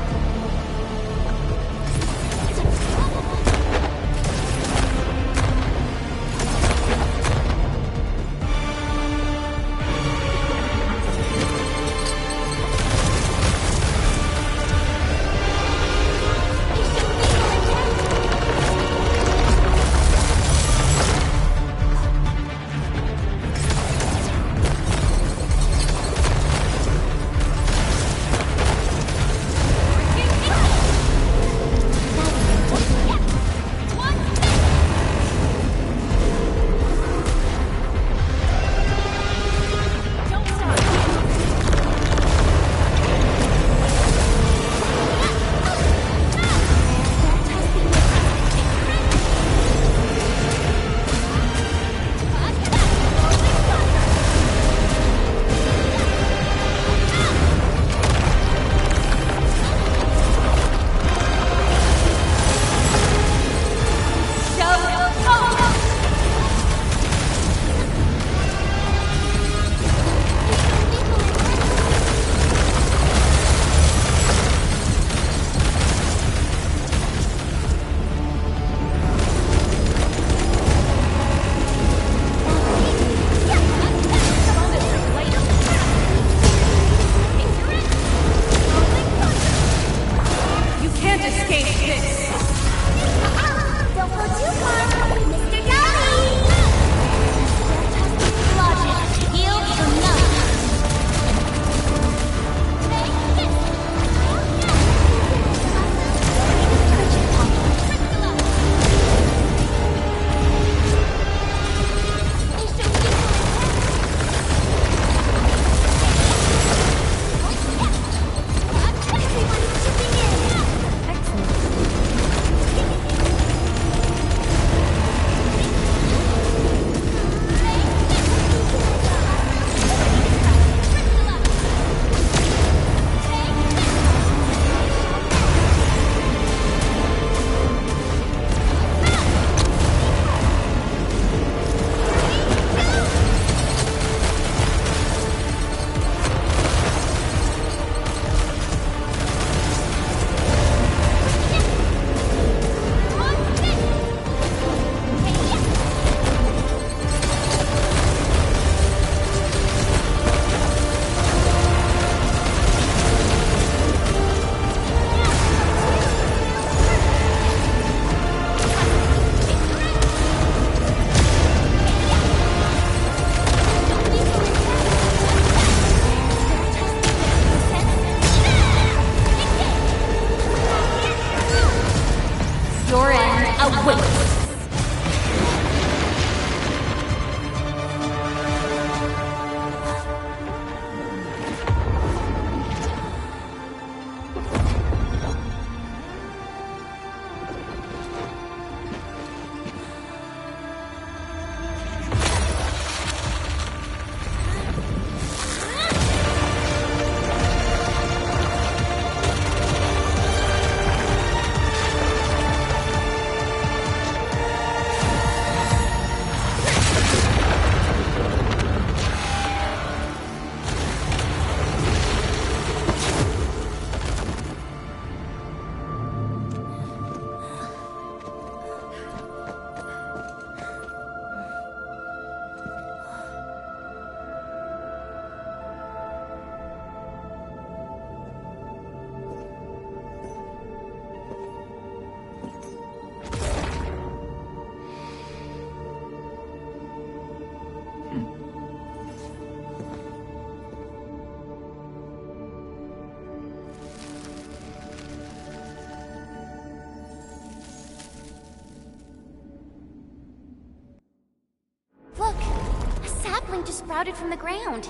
Just sprouted from the ground.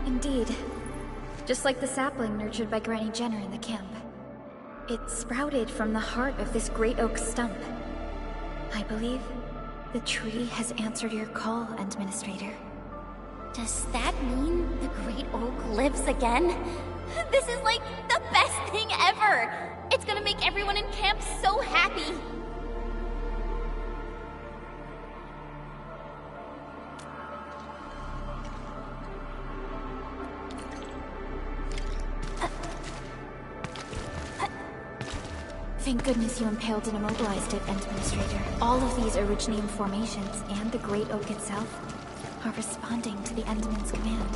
Indeed. Just like the sapling nurtured by Granny Jenner in the camp. It sprouted from the heart of this great oak stump. I believe the tree has answered your call, Administrator. Does that mean the great oak lives again? This is like the best thing ever! It's gonna make everyone in camp so happy! Thank goodness you impaled and immobilized it, Administrator. All of these Originium formations and the Great Oak itself are responding to the Endman's command.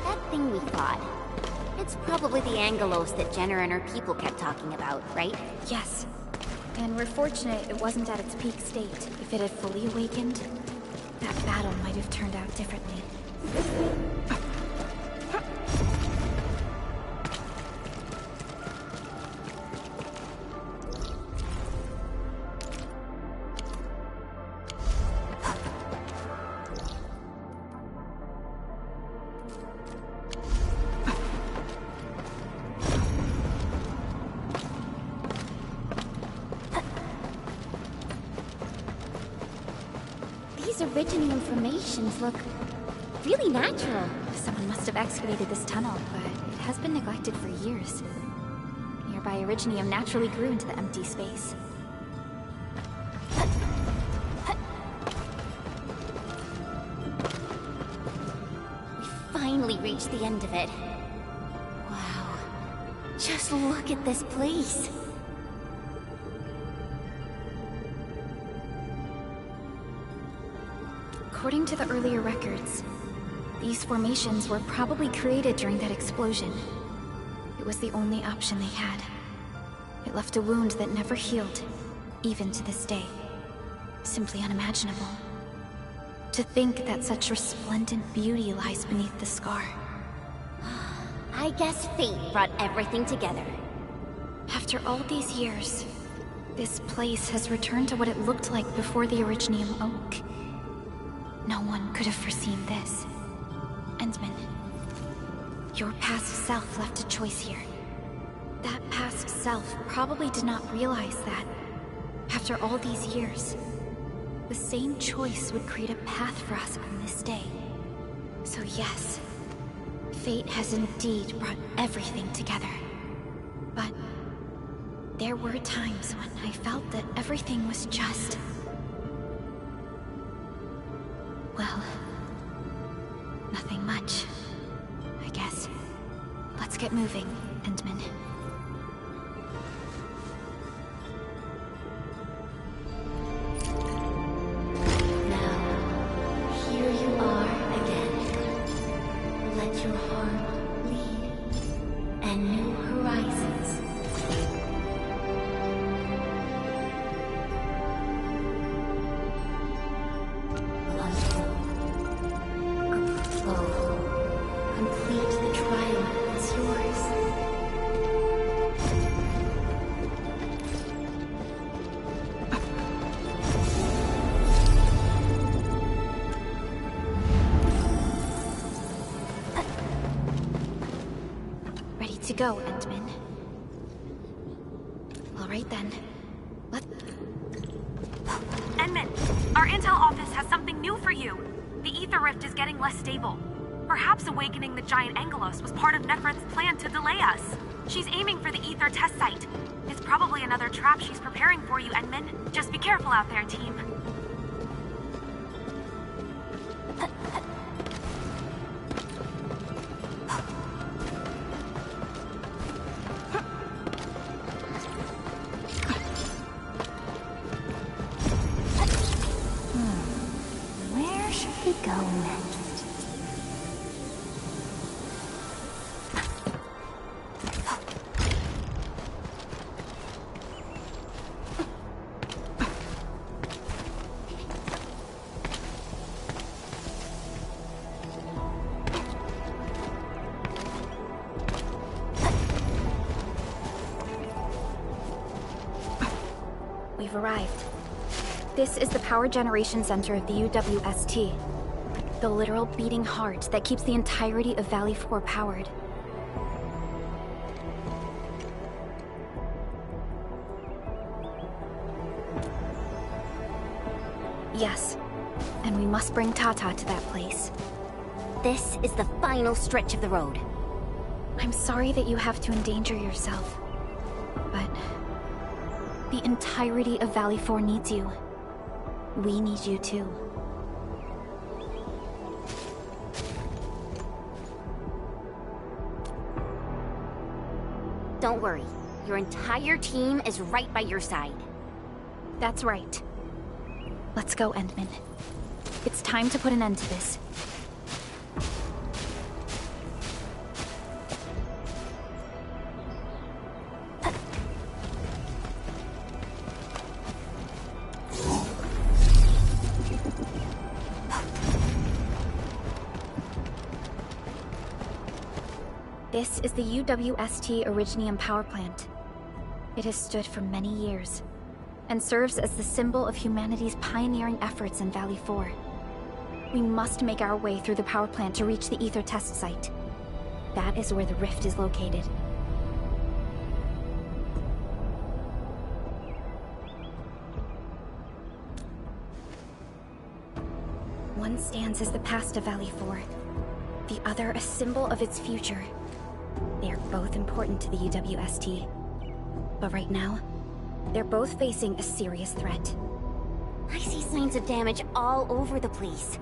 That thing we fought. It's probably the Angelos that Jenner and her people kept talking about, right? Yes. And we're fortunate it wasn't at its peak state. If it had fully awakened, that battle might have turned out differently. Originium formations look really natural. Someone must have excavated this tunnel, but it has been neglected for years. Nearby Originium naturally grew into the empty space. We finally reached the end of it. Wow. Just look at this place. According to the earlier records, these formations were probably created during that explosion. It was the only option they had. It left a wound that never healed, even to this day. Simply unimaginable. To think that such resplendent beauty lies beneath the scar. I guess fate brought everything together. After all these years, this place has returned to what it looked like before the Originium Oak. No one could have foreseen this. Endman, your past self left a choice here. That past self probably did not realize that, after all these years, the same choice would create a path for us on this day. So yes, fate has indeed brought everything together. But there were times when I felt that everything was just... well, nothing much, I guess. Let's get moving, Endman. Now, here you are again. Let your heart bleed, and new horizons. Go, Endman. All right then. Endman, our intel office has something new for you. The ether rift is getting less stable. Perhaps awakening the giant Angelos was part of Nephrit's plan to delay us. She's aiming for the ether test site. It's probably another trap she's preparing for you, Endman. Just be careful out there, team. We've arrived. This is the power generation center of the UWST. The literal beating heart that keeps the entirety of Valley 4 powered. Yes, and we must bring Tata to that place. This is the final stretch of the road. I'm sorry that you have to endanger yourself. But the entirety of Valley 4 needs you. We need you too. Don't worry. Your entire team is right by your side. That's right. Let's go, Endman. It's time to put an end to this. This is the UWST Originium power plant. It has stood for many years, and serves as the symbol of humanity's pioneering efforts in Valley 4. We must make our way through the power plant to reach the Ether test site. That is where the rift is located. One stands as the past of Valley 4, the other a symbol of its future. They are both important to the UWST. But right now, they're both facing a serious threat. I see signs of damage all over the place.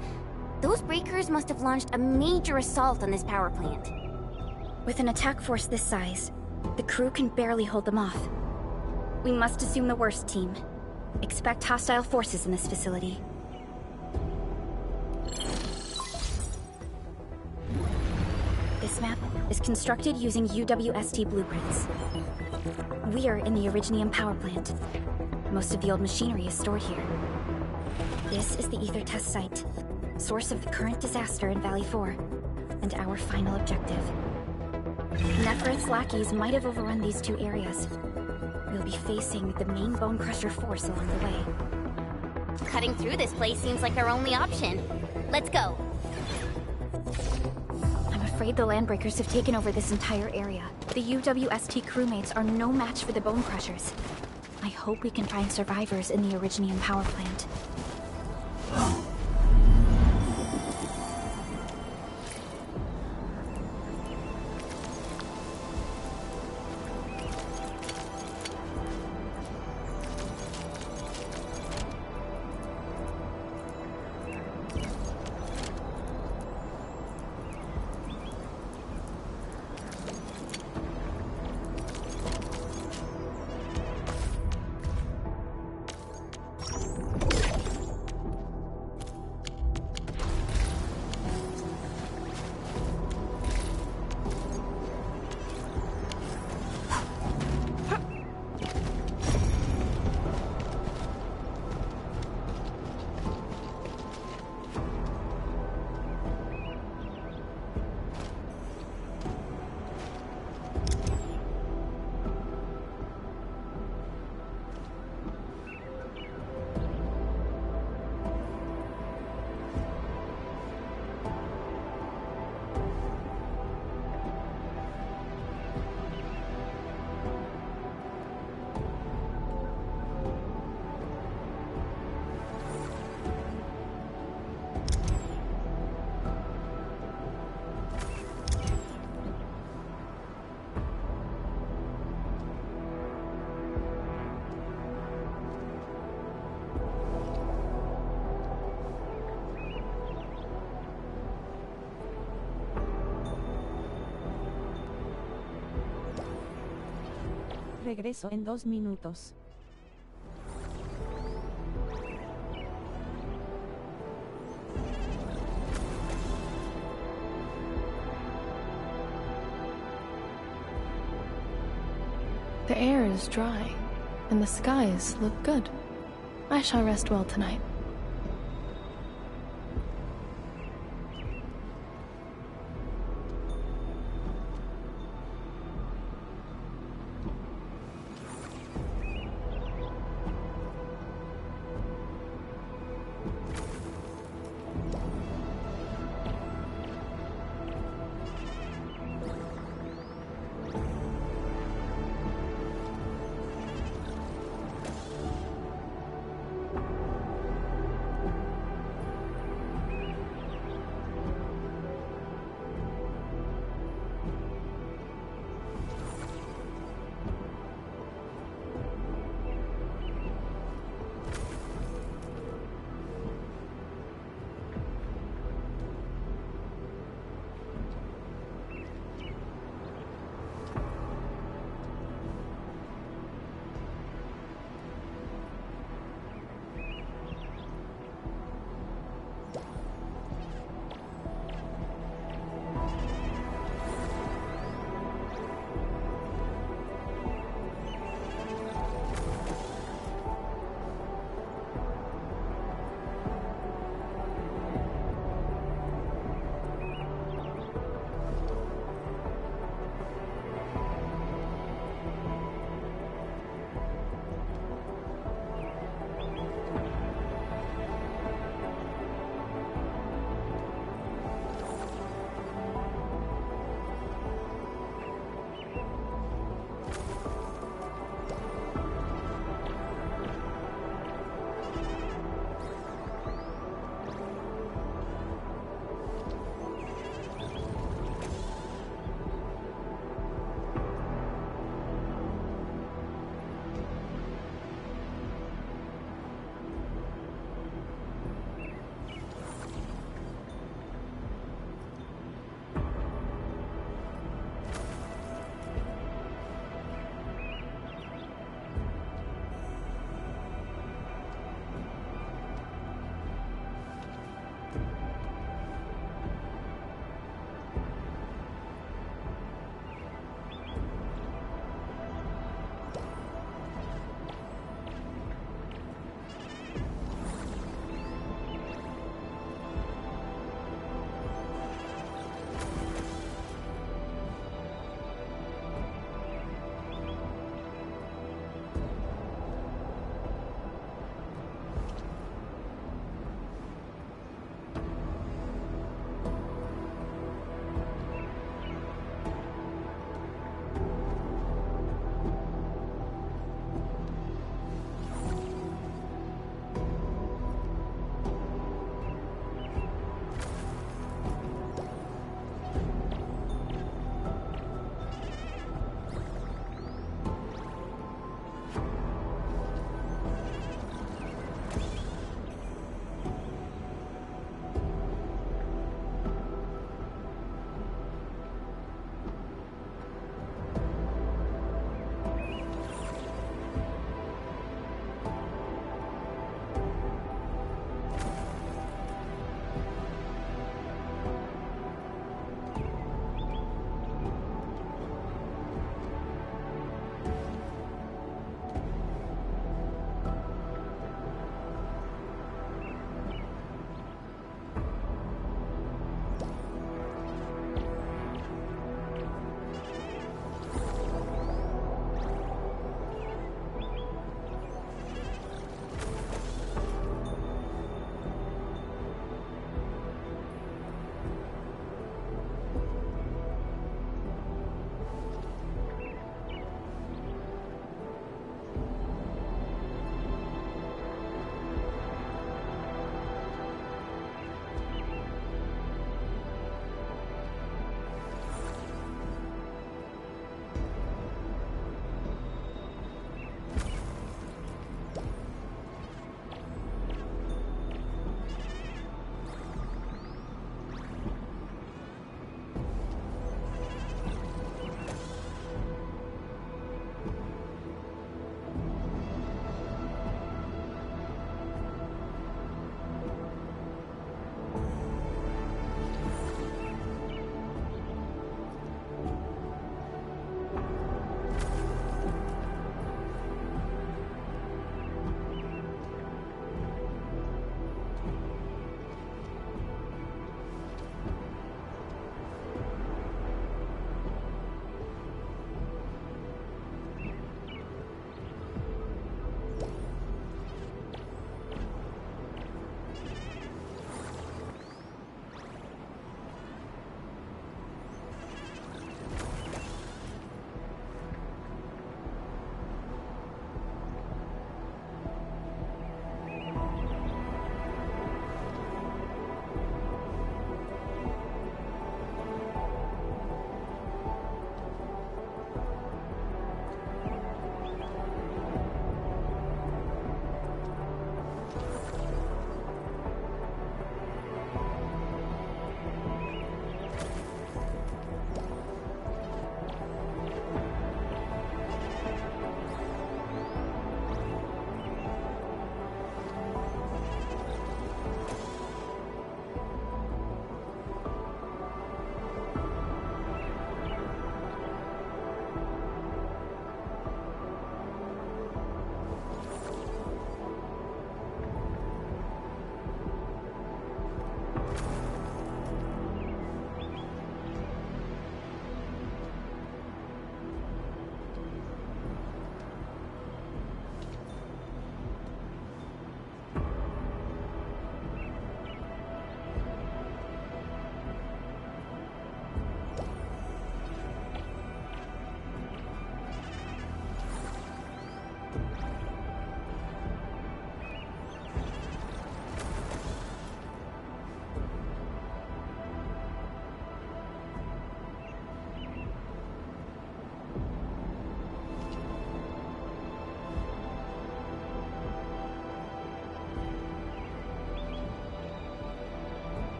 Those breakers must have launched a major assault on this power plant. With an attack force this size, the crew can barely hold them off. We must assume the worst, team. Expect hostile forces in this facility. This map is constructed using UWST blueprints. We're in the Originium power plant. Most of the old machinery is stored here. This is the Ether test site, source of the current disaster in Valley 4, and our final objective. Nefereth's lackeys might have overrun these two areas. We'll be facing the main Bone Crusher force along the way. Cutting through this place seems like our only option. Let's go. I'm afraid the Landbreakers have taken over this entire area. The UWST crewmates are no match for the Bone Crushers. I hope we can find survivors in the Originium power plant. Regreso en 2 minutos. The air is dry, and the skies look good. I shall rest well tonight.